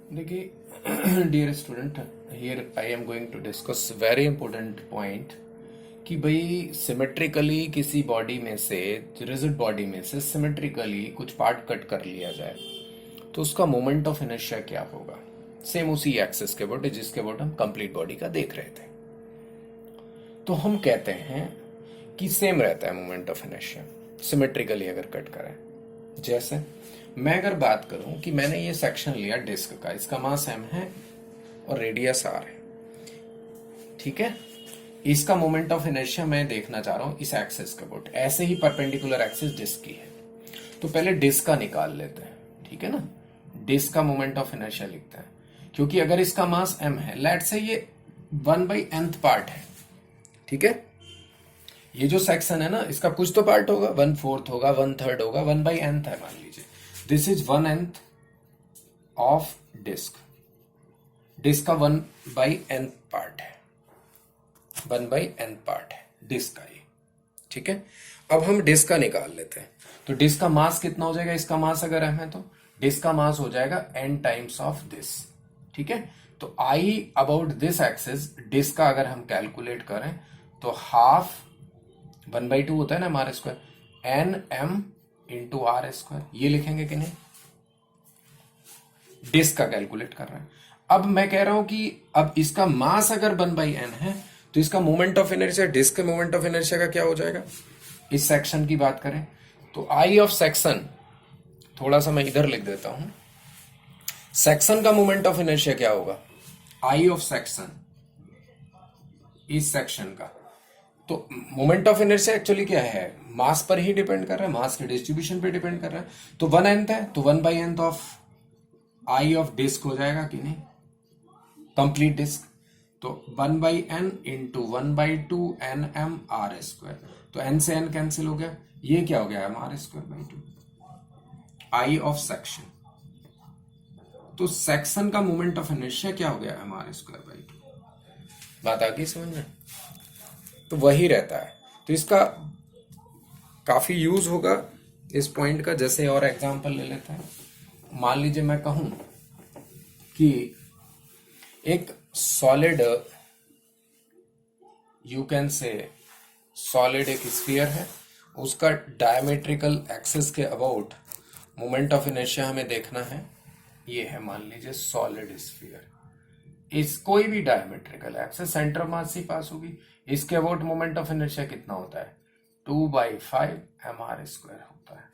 देखिए dear student, here I am going to discuss very important point कि भाई symmetrically किसी बॉडी में से, रिजिड बॉडी में से सिमेट्रिकली कुछ पार्ट कट कर लिया जाए तो उसका मोमेंट ऑफ इनर्शिया क्या होगा। सेम उसी एक्सिस के अबाउट जिसके अबाउट हम कंप्लीट बॉडी का देख रहे थे। तो हम कहते हैं कि सेम रहता है मोमेंट ऑफ इनर्शिया सिमेट्रिकली अगर कट करें। जैसे मैं अगर बात करूं कि मैंने ये सेक्शन लिया डिस्क का, इसका मास m है और रेडियस r है, ठीक है। इसका मोमेंट ऑफ इनर्शिया मैं देखना चाह रहा हूं इस एक्सिस के अबाउट, ऐसे ही परपेंडिकुलर एक्सिस डिस्क की है। तो पहले डिस्क का निकाल लेते हैं, ठीक है ना। डिस्क का मोमेंट ऑफ इनर्शिया लिखते हैं, क्योंकि अगर इसका मास m है, लेट से ये 1/nth पार्ट है, ठीक है। ये जो सेक्शन है ना, इसका कुछ तो पार्ट होगा, 1/4 होगा, 1/3 होगा, 1/nth है मान लीजिए। This is 1/nth of disc. Disc का 1/nth पार्ट है, 1/nth पार्ट है डिस्क का ये, ठीक है। अब हम डिस्क का निकाल लेते हैं। तो डिस्क का मास कितना हो जाएगा, इसका मास अगर m है तो डिस्क का मास हो जाएगा n टाइम्स ऑफ दिस, ठीक है। तो I about this axis disc का अगर हम कैलकुलेट करें तो हाफ 1/2 होता है ना R square, N M into R square, ये लिखेंगे कि नहीं। डिस्क का कैलकुलेट कर रहे हैं। अब मैं कह रहा हूं कि अब इसका मास अगर 1/n है तो इसका मोमेंट ऑफ इनर्शिया, डिस्क के मोमेंट ऑफ इनर्शिया का क्या हो जाएगा। इस सेक्शन की बात करें तो आई ऑफ सेक्शन, थोड़ा सा मैं इधर लिख देता हूं, सेक्शन का मोमेंट ऑफ इनर्शिया क्या होगा, आई ऑफ सेक्शन, इस सेक्शन का। तो मोमेंट ऑफ इनर्शिया एक्चुअली क्या है, मास पर ही डिपेंड कर रहा है, मास के डिस्ट्रीब्यूशन पे डिपेंड कर रहा है। तो 1/nth है तो 1/nth of I of disc हो जाएगा कि नहीं, कंप्लीट डिस्क। तो 1/n into 1/2 N M R square, तो n से n कैंसिल हो गया, ये क्या हो गया m r²/2 I of section. तो सेक्शन का मोमेंट ऑफ इनर्शिया क्या हो गया m r²/2। बात आ गई समझ में। तो वही रहता है। तो इसका काफी यूज होगा इस पॉइंट का। जैसे और एग्जांपल ले लेते हैं, मान लीजिए मैं कहूं कि एक solid, you can say solid एक स्फीयर है, उसका डायमेट्रिकल एक्सिस के अबाउट मोमेंट ऑफ इनर्शिया हमें देखना है। ये है मान लीजिए सॉलिड स्फीयर, इस कोई भी diametrical axis, centre of mass से पास होगी, इसके अबाउट मोमेंट ऑफ इनर्शिया कितना होता है 2/5 mr² होता है,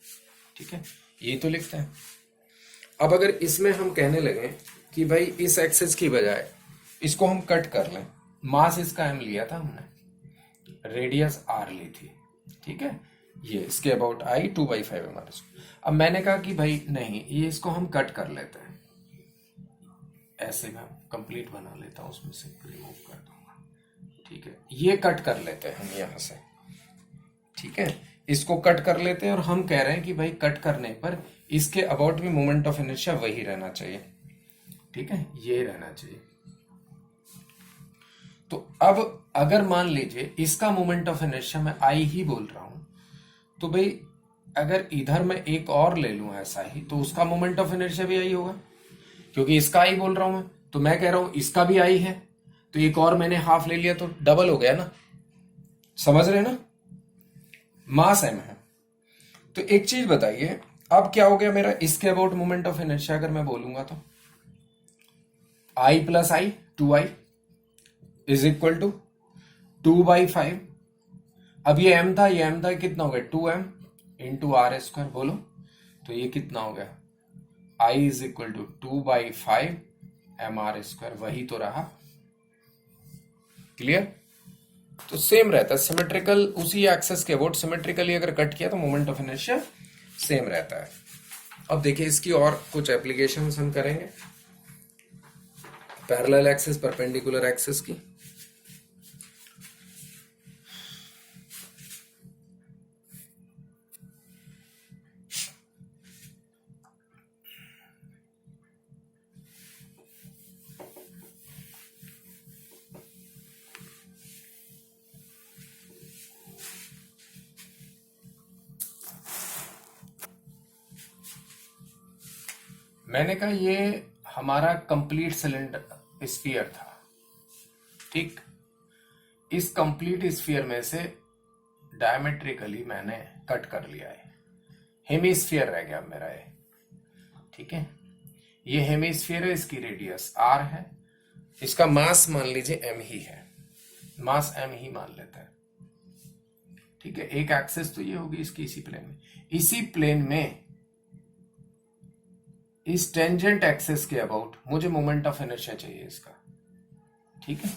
ठीक है। ये तो लिखते हैं। अब अगर इसमें हम कहने लगे कि भाई इस एक्सिस की बजाय इसको हम कट कर लें, मास इसका m लिया था हमने, रेडियस r ली थी, ठीक है। ये इसके अबाउट आई 2/5 mr²। अब मैंने कहा कि भाई नहीं, ये इसको हम कट कर लेते हैं, ऐसे मैं कंप्लीट बना लेता हूं, उसमें से रिमूव कर दूंगा, ठीक है। ये कट कर लेते हैं हम यहां से, ठीक है। इसको कट कर लेते हैं और हम कह रहे हैं कि भाई कट करने पर इसके अबाउट भी मोमेंट ऑफ इनर्शिया वही रहना चाहिए, ठीक है, ये रहना चाहिए। तो अब अगर मान लीजिए इसका मोमेंट ऑफ इनर्शिया मैं आई ही बोल रहा हूं, तो भाई अगर इधर मैं एक और ले लूं ऐसा ही, तो उसका मोमेंट ऑफ इनर्शिया भी आई होगा, क्योंकि इसका आई बोल रहा हूं मैं, तो मैं कह रहा हूं इसका भी आई है, तो एक और मैंने हाफ ले लिया तो डबल हो गया ना, समझ रहे ना। मास m है। तो एक चीज बताइए, अब क्या हो गया मेरा इसके अबाउट मोमेंट ऑफ इनर्शिया, अगर मैं बोलूंगा तो I plus I 2i is equal to 2/5। अब ये m था, ये m था, कितना हो गया 2m इंटू r², बोलो तो ये कितना हो गया I is equal to 2/5 mr², वही तो रहा। क्लियर। तो सेम रहता है सिमेट्रिकल, उसी एक्सेस के अबाउट सिमेट्रिकली अगर कट किया तो मोमेंट ऑफ इनर्शिया सेम रहता है। अब देखिए इसकी और कुछ एप्लीकेशंस हम करेंगे, पैरेलल एक्सिस, परपेंडिकुलर एक्सिस की। मैंने कहा ये हमारा कंप्लीट सिलेंडर स्फीयर था, ठीक। इस कंप्लीट स्फीयर में से डायमेट्रिकली मैंने कट कर लिया है, हेमिस्फीयर रह गया मेरा ये, ठीक है। ये हेमिस्फीयर है, इसकी रेडियस r है, इसका मास मान लीजिए m ही है, मास m ही मान लेते हैं, ठीक है। एक एक्सिस तो ये होगी इसकी इसी प्लेन में, इसी प्लेन में इस टेंजेंट एक्सिस के अबाउट मुझे मोमेंट ऑफ इनर्शिया चाहिए इसका, ठीक है।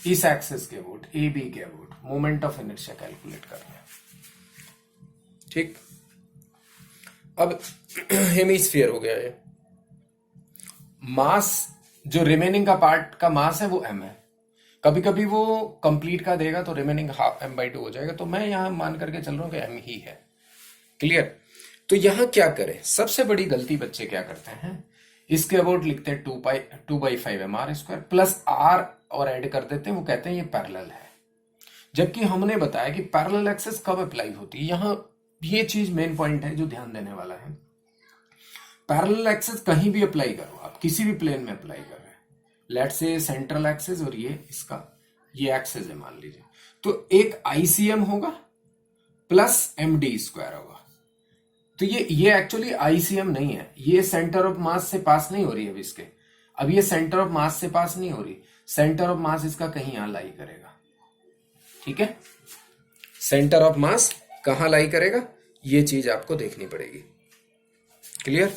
इस एक्सिस के अबाउट, ए बी के about moment of inertia calculate करना है, ठीक। अब हेमिस्फीयर हो गया ये, मास जो रिमेनिंग का पार्ट का मास है वो m है। कभी कभी वो कंप्लीट का देगा तो रिमेनिंग हाफ m/2 हो जाएगा, तो मैं यहां मान करके चल रहा हूं कि m ही है, क्लियर। तो यहां क्या करें, सबसे बड़ी गलती बच्चे क्या करते हैं, इसके अबाउट लिखते हैं 2/5 mr² प्लस r और ऐड कर देते हैं, वो कहते हैं ये पैरेलल है। जबकि हमने बताया कि पैरेलल एक्सिस कब अप्लाई होती है, यहां ये चीज मेन पॉइंट है जो ध्यान देने वाला है। पैरेलल एक्सिस कहीं भी अप्लाई करो आप, किसी भी प्लेन में अप्लाई कर रहे हैं, लेट्स से सेंट्रल एक्सिस और ये इसका ये एक्सिस है मान लीजिए, तो एक ICM होगा प्लस md² होगा। तो ये एक्चुअली ICM नहीं है, ये सेंटर ऑफ मास से पास नहीं हो रही है इसके, अब ये सेंटर ऑफ मास से पास नहीं हो रही, सेंटर ऑफ मास इसका कहीं यहां लाई करेगा, ठीक है। सेंटर ऑफ मास कहां लाई करेगा, ये चीज आपको देखनी पड़ेगी, क्लियर।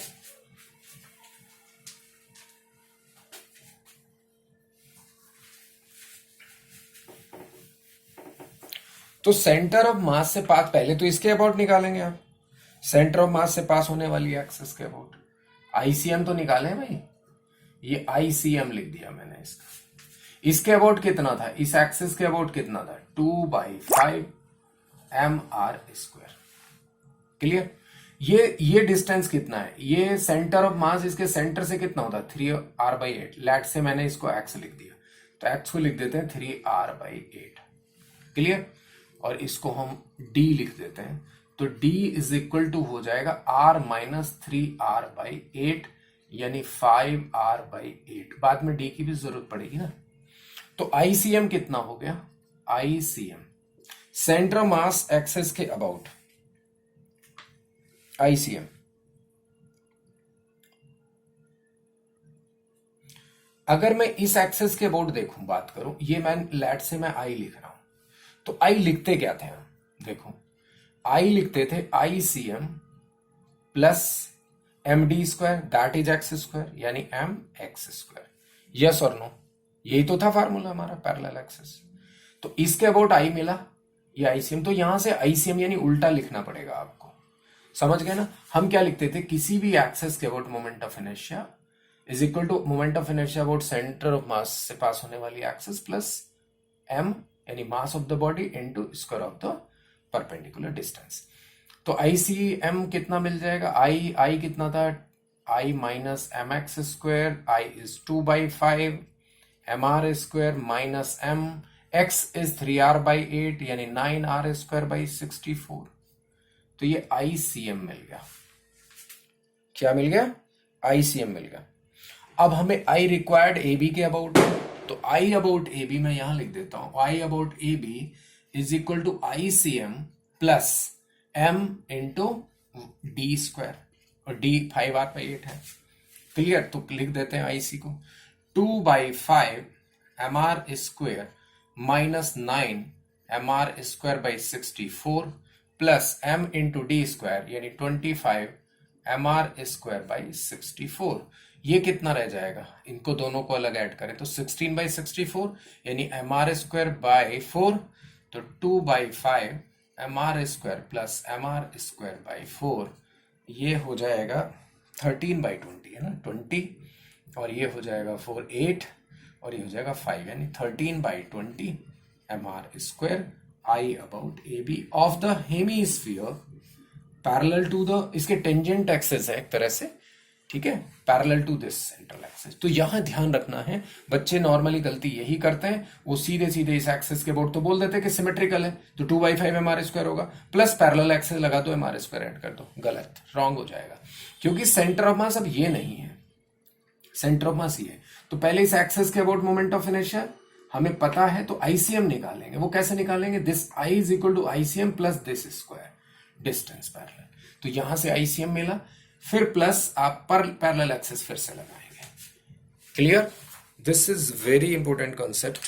तो सेंटर ऑफ मास से पास, पहले तो इसके अबाउट निकालेंगे आप, सेंटर ऑफ मास से पास होने वाली एक्सिस के अबाउट, ICM तो निकालें भाई, ये ICM लिख दिया मैंने इसका। इसके अबाउट कितना था, इस एक्सिस के अबाउट कितना था, 2/5 mr², क्लियर। ये डिस्टेंस कितना है, ये सेंटर ऑफ मास इसके सेंटर से कितना होता है, 3r/8। लेट से मैंने इसको x लिख दिया, तो x को लिख देते हैं 3r/8, क्लियर। और इसको हम d लिख देते हैं, तो d इज इक्वल टू हो जाएगा r माइनस 3r/8 यानी 5r/8। बाद में d की भी जरूरत पड़ेगी ना। तो ICM कितना हो गया, ICM सेंटर मास एक्सिस के अबाउट, ICM अगर मैं इस एक्सिस के अबाउट देखूं, बात करूं, ये मैं लेट से मैं I लिख रहा हूं, तो I लिखते क्या थे हम, देखो I लिखते थे ICM plus md² that is x², यानी mx², यस और नो, यही तो था फार्मूला हमारा पैरेलल एक्सिस। तो इसके अबाउट I मिला, ये ICM, तो यहां से ICM यानी उल्टा लिखना पड़ेगा आपको, समझ गए ना। हम क्या लिखते थे, किसी भी एक्सिस के about moment of inertia is equal to moment of inertia about centre of mass से पास होने वाली एक्सिस प्लस m यानी mass of the body into square of the perpendicular distance. तो ICM कितना मिल जाएगा, I कितना था, I minus mx², I is 2/5 mr² minus m, x is 3r/8 यानी 9r²/64। तो ये ICM मिल गया, क्या मिल गया, ICM मिल गया। अब हमें I रिक्वायर्ड AB के अबाउट, तो I अबाउट AB मैं यहां लिख देता हूं, I about AB is equal to ICM plus m into d², और d 5r/8 है, क्लियर। तो लिख देते हैं IC को 2/5 mr² minus 9 mr²/64 plus m into d² यानी 25 mr²/64। ये कितना रह जाएगा, इनको दोनों को अलग ऐड करें तो 16/64 यानी mr²/4, तो 2/5 mr² प्लस mr²/4, ये हो जाएगा 13/20 है ना, 20, और ये हो जाएगा 4 8, और ये हो जाएगा 5 यानी 13/20 mr²। I about AB of the hemisphere parallel to the, इसके टेंजेंट एक्सिस है एक तरह से, ठीक है, parallel to this central axis. तो यहां ध्यान रखना है, बच्चे नॉर्मली गलती यही करते हैं, वो सीधे सीधे इस एक्सिस के अबाउट तो बोल देते हैं कि सिमेट्रिकल है, तो 2/5 mr² होगा, प्लस पैरेलल एक्सिस लगा दो, mr² ऐड कर दो, गलत, रॉन्ग हो जाएगा, क्योंकि सेंटर ऑफ मास अब ये नहीं है, सेंटर ऑफ मास ये है। तो पहले इस एक्सेस के अबाउट मोमेंट ऑफ इनर्शिया हमें पता है, तो आईसीएम निकालेंगे। वो कैसे निकालेंगे? This I is equal to ICM plus this square, distance parallel. तो यहां से आईसीएम मिला, फिर प्लस आप पर पैरेलल एक्सेस फिर से लगाएंगे। Clear? This is very important concept.